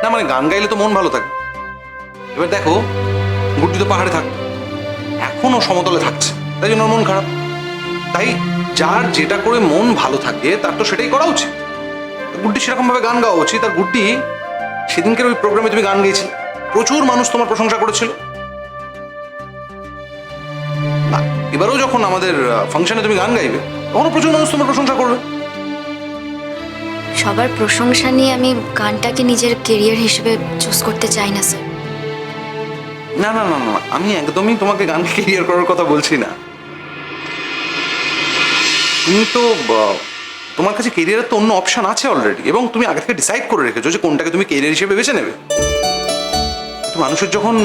না মানে গান গাইলে তো মন ভালো থাকে। এবার দেখো, গুড্ডি তো পাহাড়ে থাকতো, এখনো সমতলে থাকছে, তাই জন্য ওর মন খারাপ। তাই যার যেটা করে মন ভালো থাকে তার তো সেটাই করা উচিত। গুড্ডি সেরকম ভাবে গান গাওয়া উচিত। আর গুড্ডি, সেদিনকের ওই প্রোগ্রামে তুমি গান গেয়েছিলে, প্রচুর মানুষ তোমার প্রশংসা করেছিল। না, এবারেও যখন আমাদের ফাংশনে তুমি গান গাইবে তখনও প্রচুর মানুষ তোমার প্রশংসা করবে। সবার প্রশংসা নিয়ে আমি গানটাকে নিজের কেরিয়ার হিসেবে চুজ করতে চাই না স্যার। না না না না, আমি একদমই তোমাকে গান ক্যারিয়ার করার কথা বলছি না। তুমি তো তোমার কাছে কেরিয়ারের তো অন্য অপশন আছে অলরেডি, এবং তুমি আগে থেকে ডিসাইড করে রেখেছো যে কোনটাকে তুমি কেরিয়ার হিসেবে বেছে নেবে। তো মানুষের যখন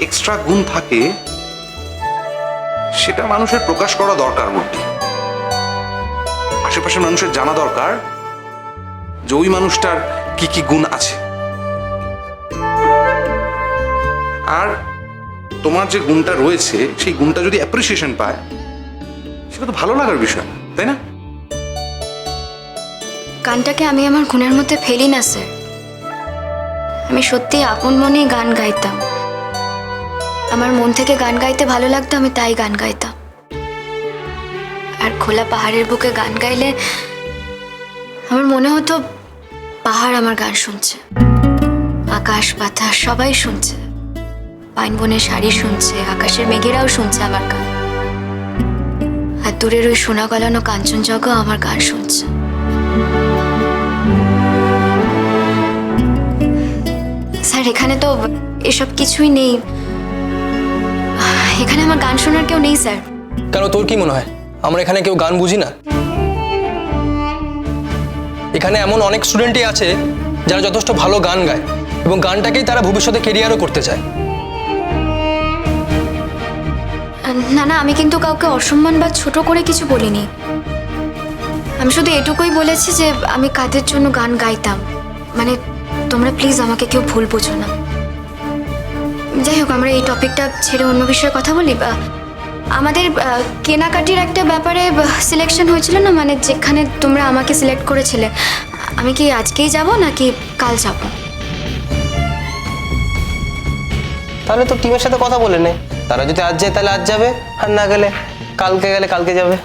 এক্সট্রা গুণ থাকে সেটা মানুষের প্রকাশ করা দরকার। বুদ্ধি আশেপাশের মানুষের জানা দরকার যে ওই মানুষটার কি কি গুণ আছে। আর তোমার যে গুণটা রয়েছে সেই গুণটা যদি অ্যাপ্রিসিয়েশন পায় সেটা তো ভালো লাগার বিষয়, তাই না? গানটাকে আমি আমার গুণের মধ্যে ফেলি না স্যার। আমি সত্যি আপন মনেই গান গাইতাম। আমার মন থেকে গান গাইতে ভালো লাগতো, আমি তাই গান গাইতাম। আর খোলা পাহাড়ের বুকে গান গাইলে আমার মনে হতো পাহাড় আমার গান শুনছে, আকাশ বাতাস সবাই শুনছে, পাইন বনের শাড়ি শুনছে, আকাশের মেঘেরাও শুনছে আমার গান, আর দূরের ওই সোনা গলানো কাঞ্চনজঙ্ঘা আমার গান শুনছে। স্যার, এখানে তো এসব কিছুই নেই। এখানে আমার গান শোনার কেউ নেই স্যার। কেন, তোর কি মনে হয় আমরা এখানে কেউ গান বুঝি না? এখানে এমন অনেক স্টুডেন্টই আছে যারা যথেষ্ট ভালো গান গায় এবং গানটাকেই তারা ভবিষ্যতে কেরিয়ারও করতে চায়। না না, আমি কিন্তু কাউকে অসম্মান বা ছোট করে কিছু বলিনি। আমি শুধু এটুকুই বলেছি যে আমি কাদের জন্য গান গাইতাম। মানে তোমরা প্লিজ আমাকে কেউ ভুল বোঝো না। যাই হোক, আমরা এই টপিকটা ছেড়ে অন্য বিষয়ে কথা বলি। আমাদের কেনাকাটির একটা ব্যাপারে সিলেকশন হয়েছিল না, মানে যেখানে তোমরা আমাকে সিলেক্ট করেছিলে। আমি কি আজকেই যাব নাকি কাল যাব? তাহলে তো টিমের সাথে কথা বলে নে, তারা যদি আজ যায় তাহলে আজ যাবে, আর না গেলে কালকে যাবে।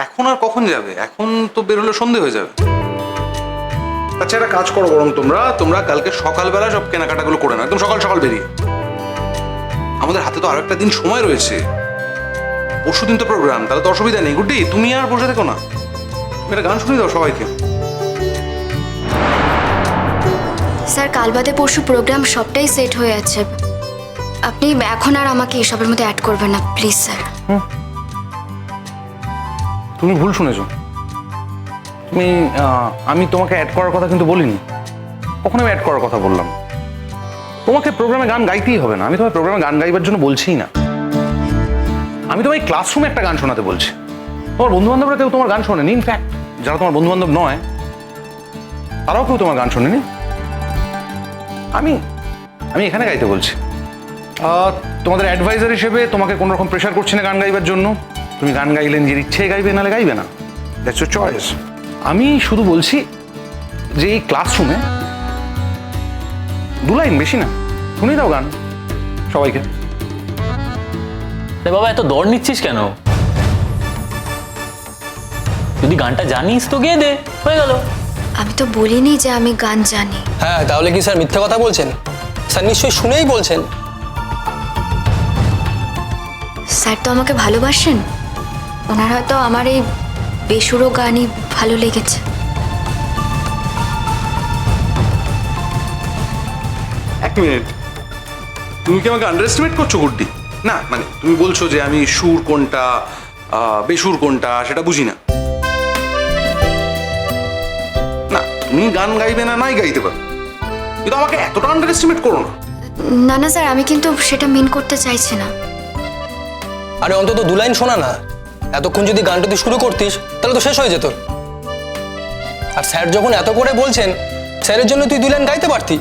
এখন আর কখন যাবে? এখন তো বেরোলে সন্ধে হয়ে যাবে। আচ্ছা, একটা কাজ করো, বরং তোমরা কালকে সকালবেলা সব কেনাকাটাগুলো করে নাও, একদম সকাল সকাল বেরিয়ে। আমাদের হাতে তো আরো একটা দিন সময় রয়েছে, পরশুদিন তো প্রোগ্রাম, তাহলে তো অসুবিধা নেই। গুড্ডি, তুমি আর বসে থেকো না, তুমি একটা গান শুনিয়ে দাও সবাইকে। স্যার, কাল বাদে পরশু প্রোগ্রাম সবটাই সেট হয়ে আছে। আপনি এখন আর আমাকে এসবের মধ্যে অ্যাড করবেন না প্লিজ স্যার। তুমি ভুল শুনেছো। আমি তোমাকে অ্যাড করার কথা কিন্তু বলিনি, কখনো আমি অ্যাড করার কথা বললাম। তোমাকে প্রোগ্রামে গান গাইতেই হবে না, আমি তোমার প্রোগ্রামে গান গাইবার জন্য বলছিই না। আমি তোমার ক্লাসরুমে একটা গান শোনাতে বলছি। তোমার বন্ধু বান্ধবরা কেউ তোমার গান শোনেনি, ইনফ্যাক্ট যারা তোমার বন্ধু বান্ধব নয় তারাও কেউ তোমার গান শোনেনি। আমি এখানে গাইতে বলছি। তোমাদের অ্যাডভাইজার হিসেবে তোমাকে কোনো রকম প্রেশার করছি না গান গাইবার জন্য। তুমি গান গাইলে নিজের ইচ্ছে গাইবে, নাহলে গাইবে না, দ্যাটস ইউর চয়েস। আমি শুধু বলছি যে এই ক্লাসরুমে 2 লাইন, বেশি না, শুনিয়ে দাও গান সবাইকে। বাবা, এত দর নিচ্ছিস কেন? যদি গানটা জানিস তো গেয়ে দে, হয়ে গেল। আমি তো বলিনি যে আমি গান জানি। হ্যাঁ, তাহলে কি স্যার মিথ্যে কথা বলছেন? স্যার নিশ্চয়ই শুনেই বলছেন। স্যার তো আমাকে ভালোবাসেন, ওনার হয়তো আমার এই বেসুরো গানই ভালো লেগেছে। এক মিনিট, তুমি কি আমাকে আন্ডার এস্টিমেট করছো গুড্ডি? না মানে তুমি বলছো যে আমি সুর কোনটা বেসুর কোনটা সেটা বুঝি না। না, তুমি গান গাইবে না, নাই গাইতে পারো, কিন্তু আমাকে এতটা আন্ডার এস্টিমেট করো না। না না স্যার, আমি কিন্তু সেটা মিন করতে চাইছি না। আরে অন্তত 2 লাইন শোনা না। এতক্ষণ যদি গানটা তুই শুরু করতিস তাহলে তো শেষ হয়ে যেত। আর স্যার যখন এত করে বলছেন, স্যারের জন্য তুই 2 লাইন গাইতে পারতি।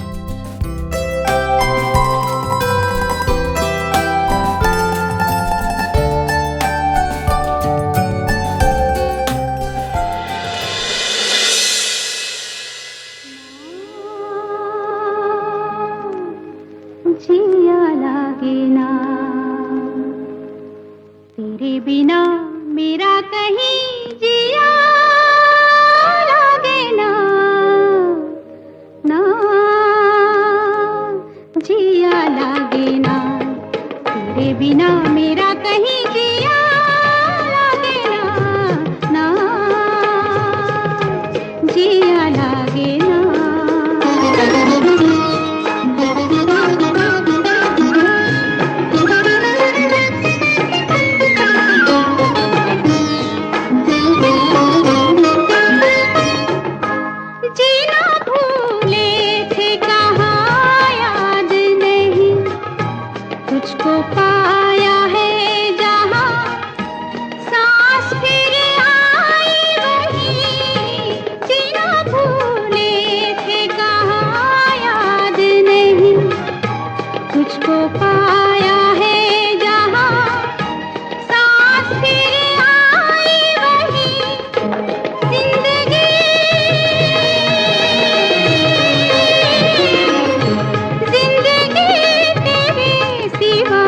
लागे ना जीना भूले थे कहाँ याद नहीं तुझको पाया है जहाँ सांस फिर आई वही जीना भूले थे कहाँ याद नहीं तुझको पाया है जहाँ सांस फिर आई वही जिंदगी तेरे सिवा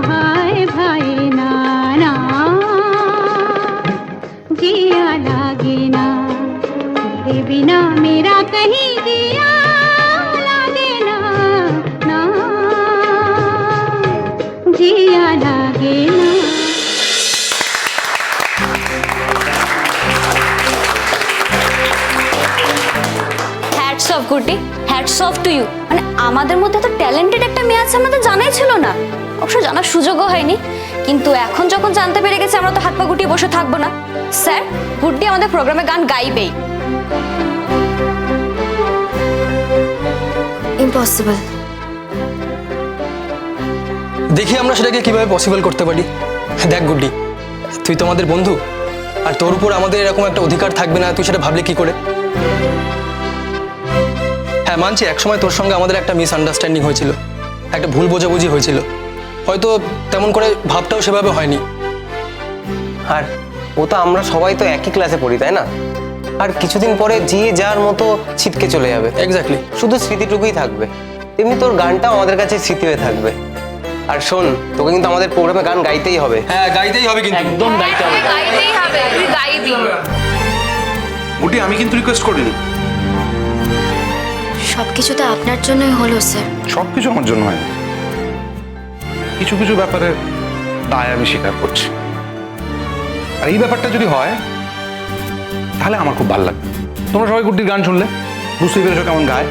हाय भाई नाना जिया लागे ना तेरे बिना मेरा कहीं जिया लागे ना ना जिया लागे ना hats off Guddi, hats off to you. মানে আমাদের মধ্যে তো ট্যালেন্টেড একটা মেয়ে আছে আমাদের জানাই ছিল না, অবশ্য জানার সুযোগও হয়নি। কিন্তু এখন যখন জানতে পেরে গেছে আমরা তো হাত পা গুটিয়ে বসে থাকবো না। স্যার, গুড্ডি আমাদের প্রোগ্রামে গান গাইবেই। ইম্পসিবল। দেখি আমরা সেটাকে কিভাবে পসিবল করতে পারি। দেখ গুড্ডি, তুই তো আমাদের বন্ধু, আর তোর উপর আমাদের এরকম একটা অধিকার থাকবে না তুই সেটা ভাবলে কি করে? হ্যাঁ মানছি, একসময় তোর সঙ্গে আমাদের একটা মিসআন্ডারস্ট্যান্ডিং হয়েছিল, একটা ভুল বোঝাবুঝি হয়েছিল, হয়তো তেমন করে ভাবটাও সেভাবে হয়নি। আর ও তো আমরা সবাই তো একই ক্লাসে পড়ি, তাই না? আর কিছুদিন পরে যে যার মতো ছিটকে চলে যাবে, এক্স্যাক্টলি। শুধু স্মৃতিটুকুই থাকবে। তেমনি তোর গানটাও আমাদের কাছে স্মৃতি হয়ে থাকবে। আর শোন, তোকে কিন্তু আমাদের প্রোগ্রামে গান গাইতেই হবে। হ্যাঁ গাইতেই হবে কিন্তু। একদম গাইতে হবে। গাইতেই হবে, তুই গাইবি। গুড্ডি, আমি কিন্তু রিকোয়েস্ট করিনি। সবকিছু তো আপনার জন্যই হলো স্যার। সব কিছু আমার জন্য হয় না, কিছু কিছু ব্যাপারে দায় আমি স্বীকার করছি। আর এই ব্যাপারটা যদি হয় তাহলে আমার খুব ভালো লাগবে। তোমরা সবাই গুড্ডির গান শুনলে, বুঝতেই পেরেছো কেমন গায়।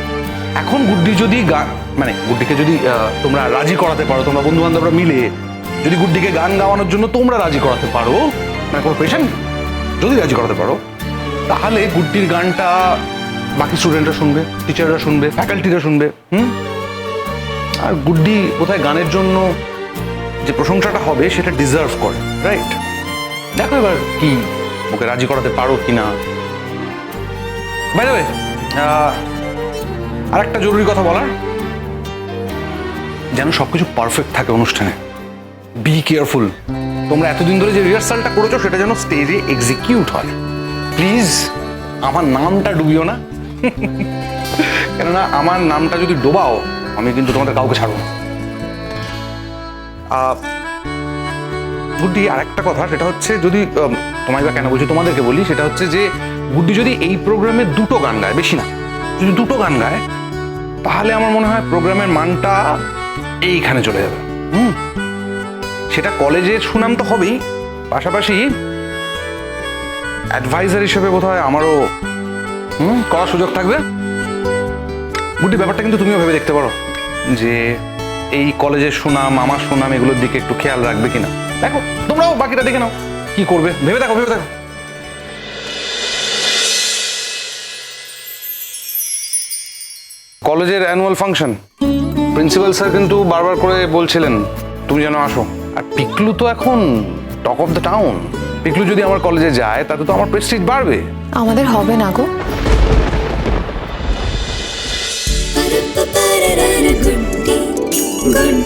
এখন গুড্ডি যদি গান, মানে গুড্ডিকে যদি তোমরা রাজি করাতে পারো, তোমরা বন্ধু বান্ধবরা মিলে যদি গুড্ডিকে গান গাওয়ানোর জন্য তোমরা রাজি করাতে পারো, মানে কোনো পেশেন্ট যদি রাজি করাতে পারো, তাহলে গুড্ডির গানটা বাকি স্টুডেন্টরা শুনবে, টিচাররা শুনবে, ফ্যাকাল্টিরা শুনবে। আর গুড্ডি কোথায় গানের জন্য যে প্রশংসাটা হবে সেটা ডিজার্ভ করে, রাইট? দেখো এবার কি ওকে রাজি করাতে পারো কিনা। বাই দ্য ওয়ে, আর একটা জরুরি কথা বলার, যেন সবকিছু পারফেক্ট থাকে অনুষ্ঠানে। বি কেয়ারফুল, তোমরা এতদিন ধরে যে রিহার্সালটা করেছো সেটা যেন স্টেজে এক্সিকিউট হয়। প্লিজ আমার নামটা ডুবিও না, কেননা আমার নামটা যদি ডোবাও আমি কিন্তু তোমাদের কাউকে ছাড়বো না। গুড্ডি, আর একটা কথা, সেটা হচ্ছে যদি তোমায় বা কেন বলছি, তোমাদেরকে বলি, সেটা হচ্ছে যে গুড্ডি যদি এই প্রোগ্রামে দুটো গান গায়, বেশি না, যদি দুটো গান গায়, তাহলে আমার মনে হয় প্রোগ্রামের মানটা এইখানে চলে যাবে। সেটা কলেজের সুনাম তো হবেই, পাশাপাশি অ্যাডভাইজার হিসেবে বোধহয় আমারও করার সুযোগ থাকবে। গুড্ডি, ব্যাপারটা কিন্তু তুমিও ভেবে দেখতে পারো যে এই কলেজের সুনাম, আমার সুনাম, এগুলোর দিকে একটু খেয়াল রাখবে কিনা। দেখো, তোমরাও বাকিটা দেখে নাও কি করবে, ভেবে দেখো, ভেবে দেখো। কলেজের অ্যানুয়াল ফাংশন, প্রিন্সিপাল স্যার কিন্তু বারবার করে বলছিলেন তুমি যেন আসো। আর পিকলু তো এখন talk of the town. Piklu যদি আমার কলেজে যায় তাতে তো আমার প্রেস্টিজ বাড়বে। আমাদের হবে না গো। Good